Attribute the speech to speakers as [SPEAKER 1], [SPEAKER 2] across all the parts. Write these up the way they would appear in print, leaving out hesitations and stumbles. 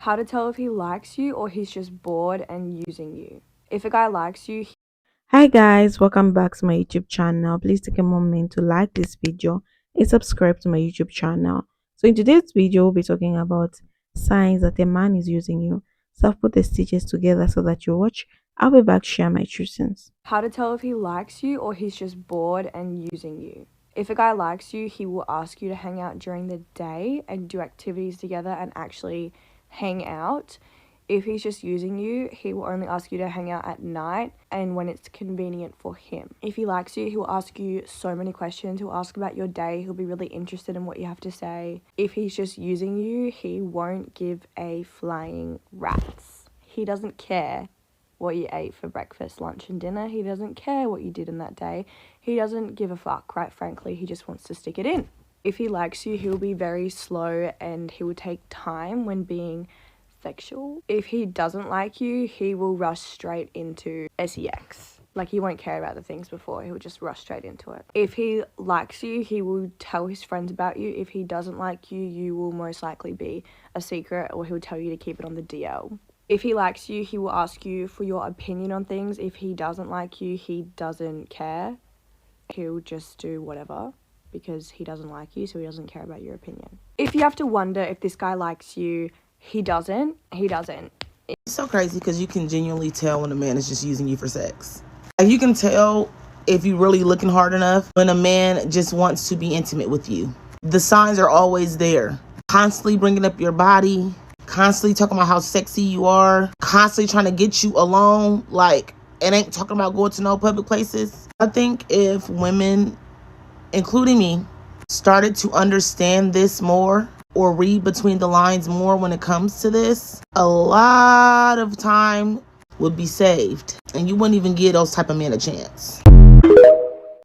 [SPEAKER 1] How to tell if he likes you or he's just bored and using you. If a guy likes you,
[SPEAKER 2] Hi guys, welcome back to my YouTube channel. Please take a moment to like this video and subscribe to my YouTube channel. So in today's video, we'll be talking about signs that a man is using you. So I've put the stitches together so that you watch. I'll be back to share my truths.
[SPEAKER 1] how to tell if he likes you or he's just bored and using you. If a guy likes you, he will ask you to hang out during the day and do activities together and actually hang out. If he's just using you, he will only ask you to hang out at night and when it's convenient for him. If he likes you, he will ask you so many questions. He'll ask about your day. He'll be really interested in what you have to say. If he's just using you, he won't give a flying rat's. He doesn't care what you ate for breakfast, lunch, and dinner. He doesn't care what you did in that day. He doesn't give a fuck, quite frankly. He just wants to stick it in. If he likes you, he'll be very slow and he will take time when being sexual. If he doesn't like you, he will rush straight into sex. Like, he won't care about the things before, he will just rush straight into it. If he likes you, he will tell his friends about you. If he doesn't like you, you will most likely be a secret, or he'll tell you to keep it on the DL. If he likes you, he will ask you for your opinion on things. If he doesn't like you, he doesn't care. He'll just do whatever because he doesn't like you, so he doesn't care about your opinion. If you have to wonder if this guy likes you, he doesn't. He doesn't.
[SPEAKER 3] It's so crazy because you can genuinely tell when a man is just using you for sex. Like, you can tell if you're really looking hard enough when a man just wants to be intimate with you. The signs are always there. Constantly bringing up your body, constantly talking about how sexy you are, constantly trying to get you alone. Like, it ain't talking about going to no public places. I think if women, including me, started to understand this more or read between the lines more when it comes to this, a lot of time would be saved and you wouldn't even give those type of men a chance.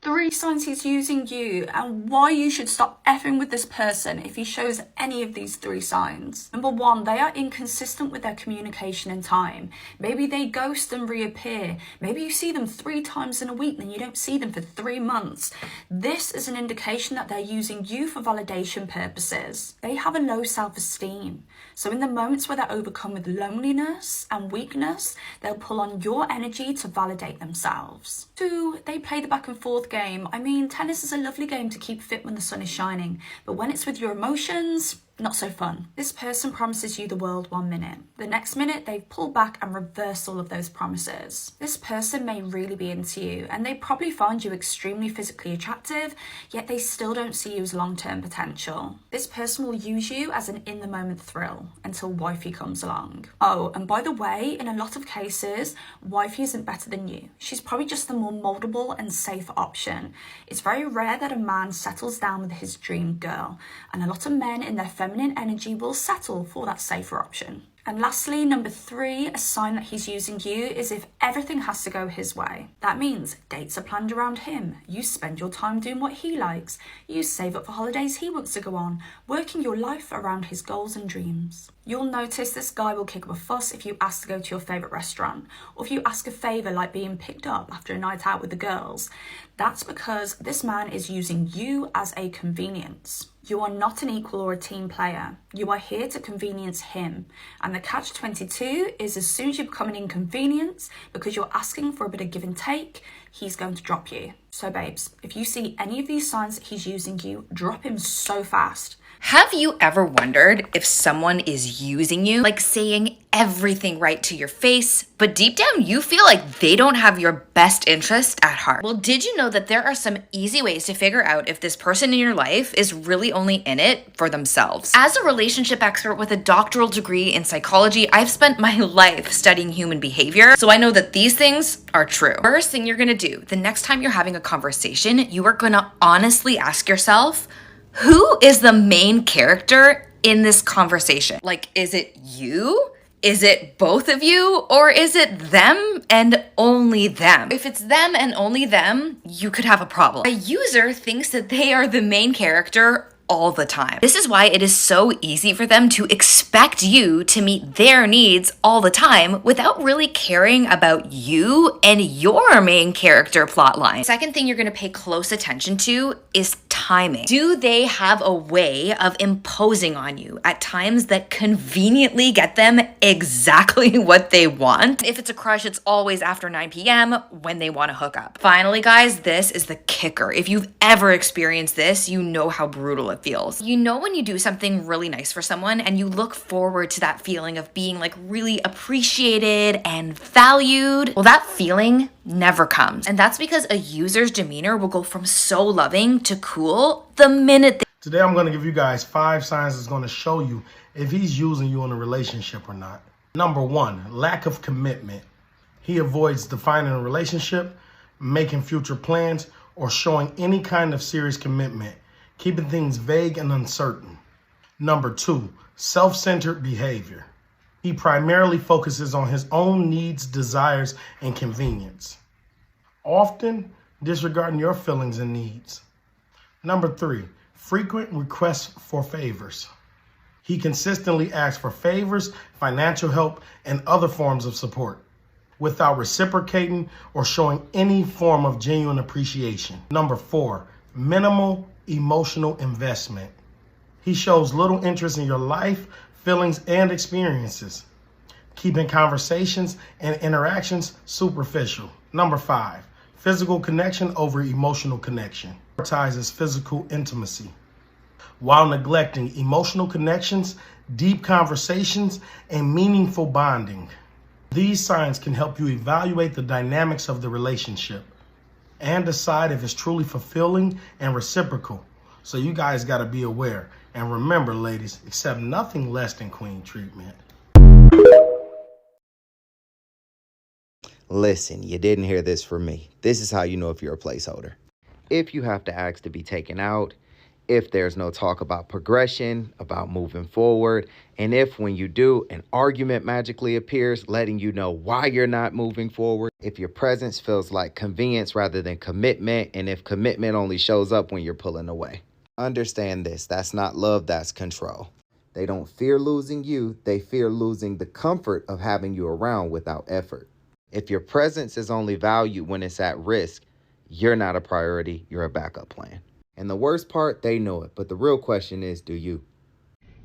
[SPEAKER 4] Three signs he's using you and why you should stop effing with this person if he shows any of these three signs. Number one, they are inconsistent with their communication and time. Maybe they ghost and reappear. Maybe you see them 3 times in a week, then you don't see them for 3 months. This is an indication that they're using you for validation purposes. They have a low self-esteem. So in the moments where they're overcome with loneliness and weakness, they'll pull on your energy to validate themselves. 2, they play the back and forth game. I mean, tennis is a lovely game to keep fit when the sun is shining, but when it's with your emotions, not so fun. This person promises you the world 1 minute. The next minute, they pull back and reverse all of those promises. This person may really be into you, and they probably find you extremely physically attractive, yet they still don't see you as long-term potential. This person will use you as an in-the-moment thrill until wifey comes along. Oh, and by the way, in a lot of cases, wifey isn't better than you. She's probably just the more moldable and safer option. It's very rare that a man settles down with his dream girl, and a lot of men in their feminine energy will settle for that safer option. And lastly, number 3, a sign that he's using you is if everything has to go his way. That means dates are planned around him. You spend your time doing what he likes. You save up for holidays he wants to go on, working your life around his goals and dreams. You'll notice this guy will kick up a fuss if you ask to go to your favourite restaurant, or if you ask a favour like being picked up after a night out with the girls. That's because this man is using you as a convenience. You are not an equal or a team player. You are here to convenience him. And the catch-22 is as soon as you become an inconvenience, because you're asking for a bit of give and take, he's going to drop you. So babes, if you see any of these signs that he's using you, drop him so fast.
[SPEAKER 5] Have you ever wondered if someone is using you, like saying everything right to your face, but deep down you feel like they don't have your best interest at heart? Well, did you know that there are some easy ways to figure out if this person in your life is really only in it for themselves? As a relationship expert with a doctoral degree in psychology, I've spent my life studying human behavior, so I know that these things are true. First thing you're gonna do, the next time you're having a conversation, you are gonna honestly ask yourself, who is the main character in this conversation? Like, is it you? Is it both of you? Or is it them and only them? If it's them and only them, you could have a problem. A user thinks that they are the main character all the time. This is why it is so easy for them to expect you to meet their needs all the time without really caring about you and your main character plotline. Second thing you're gonna pay close attention to is timing. Do they have a way of imposing on you at times that conveniently get them exactly what they want? If it's a crush, it's always after 9 p.m. when they want to hook up. Finally, guys, this is the kicker. If you've ever experienced this, you know how brutal it feels. You know when you do something really nice for someone and you look forward to that feeling of being like really appreciated and valued? Well, that feeling never comes. And that's because a user's demeanor will go from so loving to cool the minute
[SPEAKER 6] Today I'm going to give you guys 5 signs that's going to show you if he's using you in a relationship or not. Number 1, lack of commitment. He avoids defining a relationship, making future plans, or showing any kind of serious commitment, keeping things vague and uncertain. Number 2, self-centered behavior. He primarily focuses on his own needs, desires, and convenience, often disregarding your feelings and needs. Number 3, frequent requests for favors. He consistently asks for favors, financial help, and other forms of support without reciprocating or showing any form of genuine appreciation. Number 4, minimal emotional investment. He shows little interest in your life, feelings, and experiences, keeping conversations and interactions superficial. Number 5, physical connection over emotional connection. Prioritizes physical intimacy while neglecting emotional connections, deep conversations, and meaningful bonding. These signs can help you evaluate the dynamics of the relationship and decide if it's truly fulfilling and reciprocal. So you guys got to be aware. And remember, ladies, accept nothing less than queen treatment.
[SPEAKER 7] Listen, you didn't hear this from me. This is how you know if you're a placeholder. If you have to ask to be taken out, if there's no talk about progression, about moving forward, and if when you do, an argument magically appears letting you know why you're not moving forward, if your presence feels like convenience rather than commitment, and if commitment only shows up when you're pulling away. Understand this, that's not love, that's control. They don't fear losing you, they fear losing the comfort of having you around without effort. If your presence is only valued when it's at risk, you're not a priority, you're a backup plan. And the worst part, they know it, but the real question is, do you?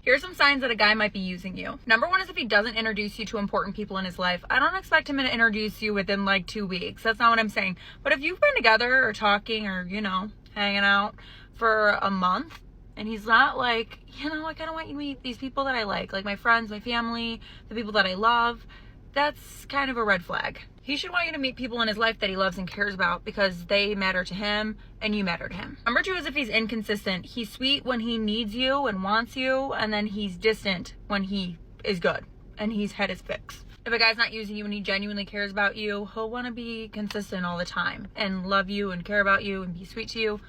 [SPEAKER 8] Here's some signs that a guy might be using you. Number 1 is if he doesn't introduce you to important people in his life. I don't expect him to introduce you within like 2 weeks. That's not what I'm saying. But if you've been together or talking or, hanging out for a month and he's not like, I kind of want you to meet these people that I like my friends, my family, the people that I love, that's kind of a red flag. He should want you to meet people in his life that he loves and cares about because they matter to him and you matter to him. Number 2 is if he's inconsistent. He's sweet when he needs you and wants you, and then he's distant when he is good and he's had his fix. If a guy's not using you and he genuinely cares about you, he'll want to be consistent all the time and love you and care about you and be sweet to you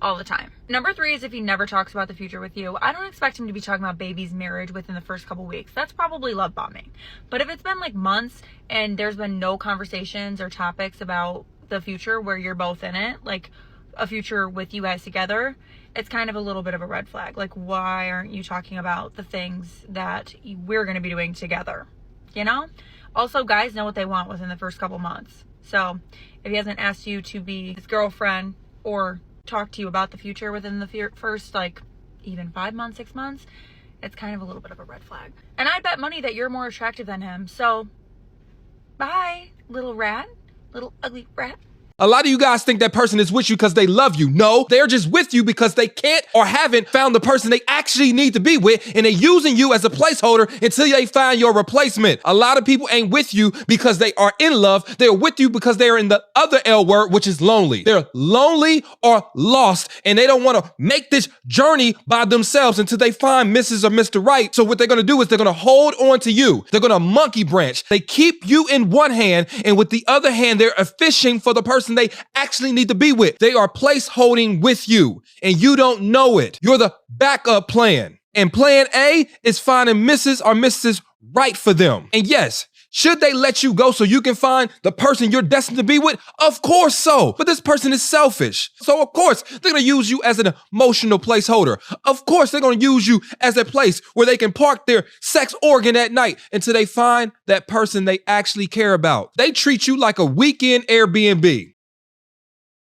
[SPEAKER 8] all the time. Number 3 is if he never talks about the future with you. I don't expect him to be talking about babies, marriage within the first couple weeks. That's probably love bombing. But if it's been like months and there's been no conversations or topics about the future where you're both in it, like a future with you guys together, it's kind of a little bit of a red flag. Like, why aren't you talking about the things that we're going to be doing together? Also, guys know what they want within the first couple months. So if he hasn't asked you to be his girlfriend or talk to you about the future within the first even 5 months, 6 months, it's kind of a little bit of a red flag. And I bet money that you're more attractive than him. So bye, little ugly rat.
[SPEAKER 9] A lot of you guys think that person is with you because they love you. No, they're just with you because they can't or haven't found the person they actually need to be with, and they're using you as a placeholder until they find your replacement. A lot of people ain't with you because they are in love. They're with you because they're in the other L word, which is lonely. They're lonely or lost, and they don't want to make this journey by themselves until they find Mrs. or Mr. Right. So what they're going to do is they're going to hold on to you. They're going to monkey branch. They keep you in one hand, and with the other hand, they're fishing for the person they actually need to be with. They are placeholding with you, and you don't know it. You're the backup plan. And plan A is finding Mrs. or Mrs. Right for them. And yes, Should they let you go so you can find the person you're destined to be with? Of course so. But this person is selfish. So of course, they're going to use you as an emotional placeholder. Of course, they're going to use you as a place where they can park their sex organ at night until they find that person they actually care about. They treat you like a weekend Airbnb.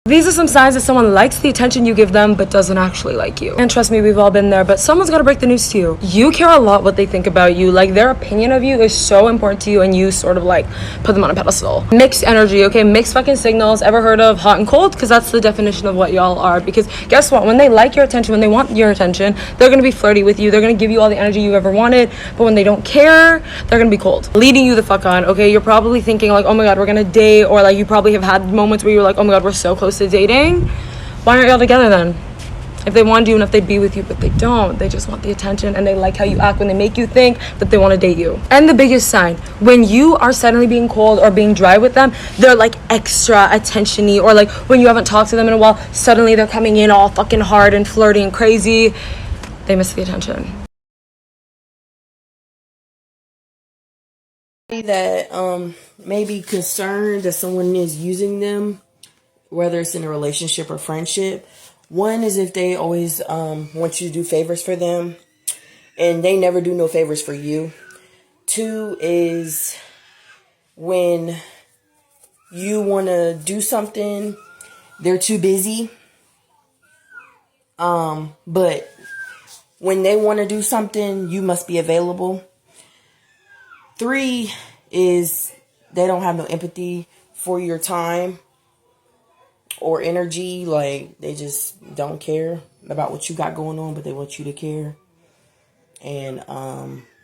[SPEAKER 10] These are some signs that someone likes the attention you give them but doesn't actually like you. And trust me, we've all been there, but someone's gotta break the news to you. You care a lot what they think about you. Like, their opinion of you is so important to you, and you sort of like put them on a pedestal. Mixed energy, okay? Mixed fucking signals. Ever heard of hot and cold? Because that's the definition of what y'all are. Because guess what? When they like your attention, when they want your attention, they're gonna be flirty with you. They're gonna give you all the energy you ever wanted. But when they don't care, they're gonna be cold. Leading you the fuck on, okay? You're probably thinking like, oh my god, we're gonna date. Or like, you probably have had moments where you're like, oh my god, we're so close to dating. Why aren't y'all together then? If they want you and if they'd be with you, but they don't. They just want the attention, and they like how you act when they make you think that they want to date you. And the biggest sign, when you are suddenly being cold or being dry with them, they're like extra attention-y, or like when you haven't talked to them in a while, suddenly they're coming in all fucking hard and flirty and crazy. They miss the attention.
[SPEAKER 11] That may be concerned that someone is using them, whether it's in a relationship or friendship. One is if they always want you to do favors for them and they never do no favors for you. Two is when you want to do something, they're too busy. But when they want to do something, you must be available. Three is they don't have no empathy for your time or energy. Like, they just don't care about what you got going on, but they want you to care. And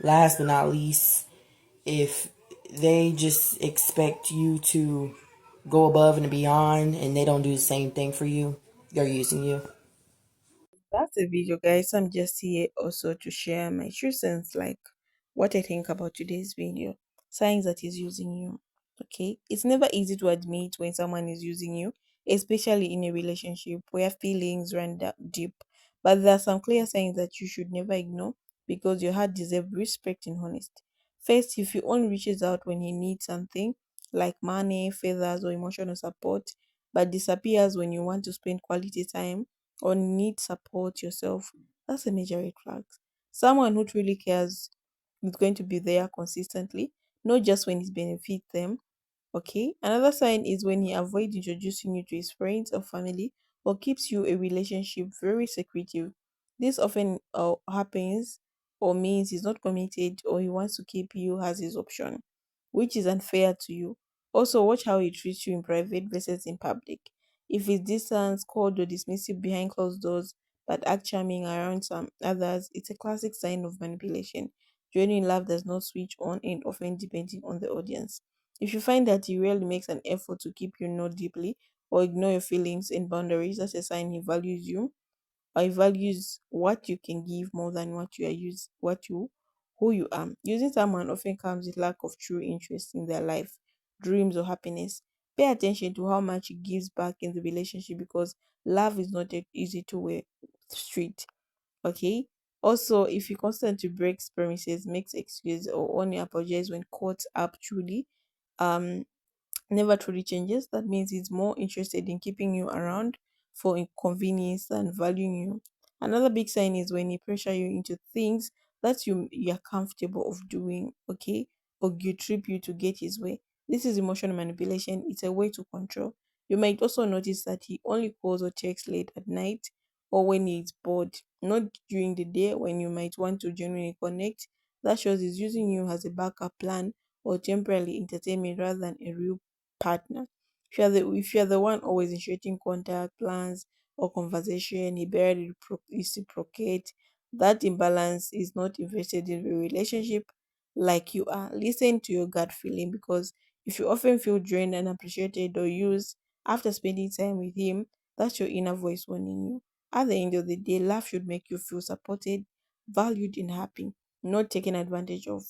[SPEAKER 11] last but not least, if they just expect you to go above and beyond and they don't do the same thing for you, they're using you.
[SPEAKER 2] That's the video, guys. I'm just here also to share my true sense, like what I think about today's video. Signs that he's using you. Okay, it's never easy to admit when someone is using you, especially in a relationship where feelings run deep. But there are some clear signs that you should never ignore because your heart deserves respect and honesty. First, if he only reaches out when he needs something like money, feathers, or emotional support, but disappears when you want to spend quality time or need support yourself, that's a major red flag. Someone who truly cares is going to be there consistently, not just when it benefits them. Okay. Another sign is when he avoids introducing you to his friends or family or keeps you a relationship very secretive. This often happens or means he's not committed or he wants to keep you as his option, which is unfair to you. Also, watch how he treats you in private versus in public. If he's distant, cold, or dismissive behind closed doors, but act charming around some others, it's a classic sign of manipulation. Genuine love does not switch on and often depending on the audience. If you find that he really makes an effort to keep you know deeply or ignore your feelings and boundaries, that's a sign he values you or he values what you can give more than what you are use what you who you are. Using someone often comes with lack of true interest in their life, dreams or happiness. Pay attention to how much he gives back in the relationship because love is not a easy two-way street. Okay. Also, if you constantly breaks promises, makes excuses, or only apologize when caught up truly, um never truly changes, that means he's more interested in keeping you around for inconvenience than valuing you. Another big sign is when he pressure you into things that you're comfortable of doing, okay, or guilt trip you to get his way. This is emotional manipulation. It's a way to control. You might also notice that he only calls or texts late at night or when he's bored, not during the day when you might want to genuinely connect. That shows he's using you as a backup plan or temporary entertainment rather than a real partner. If you're the one always initiating contact, plans, or conversation, he barely reciprocate. That imbalance is not invested in the relationship like you are. Listen to your gut feeling because if you often feel drained and appreciated or used after spending time with him, that's your inner voice warning you. At the end of the day, love should make you feel supported, valued, and happy, not taken advantage of.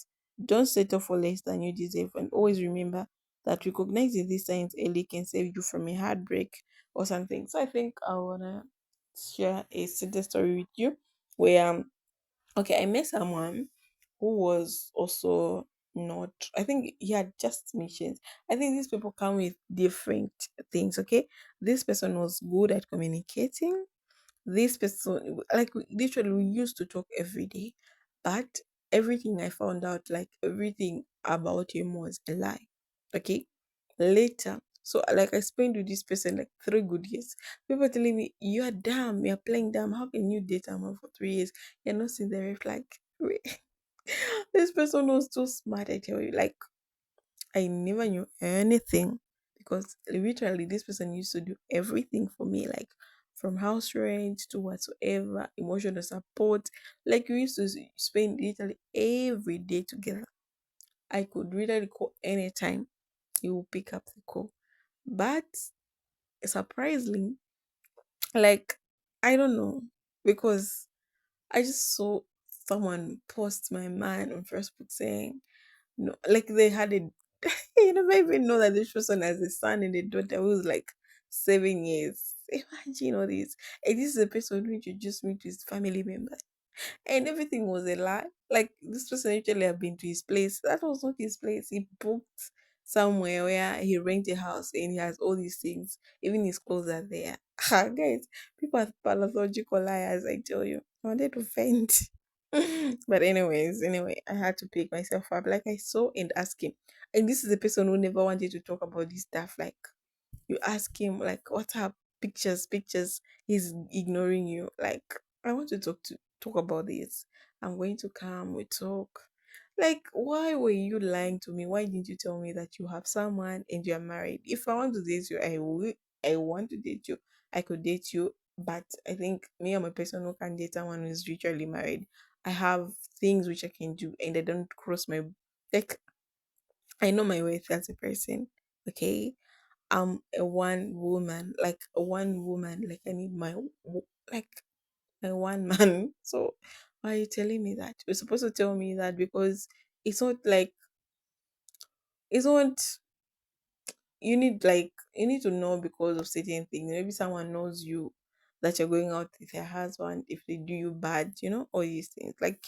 [SPEAKER 2] Don't settle for less than you deserve, and always remember that recognizing these signs early can save you from a heartbreak or something. So I think I wanna share a simple story with you where okay, I met someone who was also not. I think he had just missions. I think these people come with different things. Okay, this person was good at communicating. This person, like literally, we used to talk every day, but everything I found out, like everything about him was a lie. Okay, later. So like I spent with this person like 3 good years. People telling me you're dumb, you're playing dumb. How can you date a man for 3 years? You're not seeing the red flag. Wait. This person was too smart, I tell you. Like I never knew anything because literally this person used to do everything for me, like from house rent to whatsoever, emotional support. Like we used to spend literally every day together. I could literally call anytime. He will pick up the call. But surprisingly, like I don't know, because I just saw someone post my man on Facebook saying no, like they had a you never even know that this person has a son and a daughter who's like 7 years. Imagine all this. And this is a person who introduced me to his family members. And everything was a lie. Like this person actually had been to his place. That was not his place. He booked somewhere where he rent a house and he has all these things. Even his clothes are there. Guys, people are pathological liars, I tell you. I wanted to faint. But anyway, I had to pick myself up. Like I saw and asked him. And this is the person who never wanted to talk about this stuff. Like you ask him like what's up, pictures, he's ignoring you. Like I want to talk about this. I'm going to come, we talk. Like why were you lying to me? Why didn't you tell me that you have someone and you're married? If I want to date you, I want to date you. I could date you, but I think me, I'm a person who can date someone who's literally married. I have things which I can do and I don't cross my, like I know my worth as a person. Okay, I'm a one woman, like a one woman, like I need like my one man. So why are you telling me that? You're supposed to tell me that because it's not like it's not you need to know because of certain things. Maybe someone knows you that you're going out with their husband if they do you bad, all these things. Like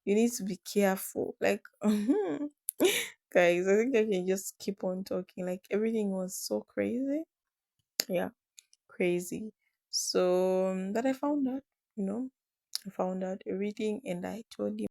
[SPEAKER 2] you need to be careful. Like guys, I think I can just keep on talking. Like everything was so crazy. Yeah, crazy. So that I found out, I found out everything and I told him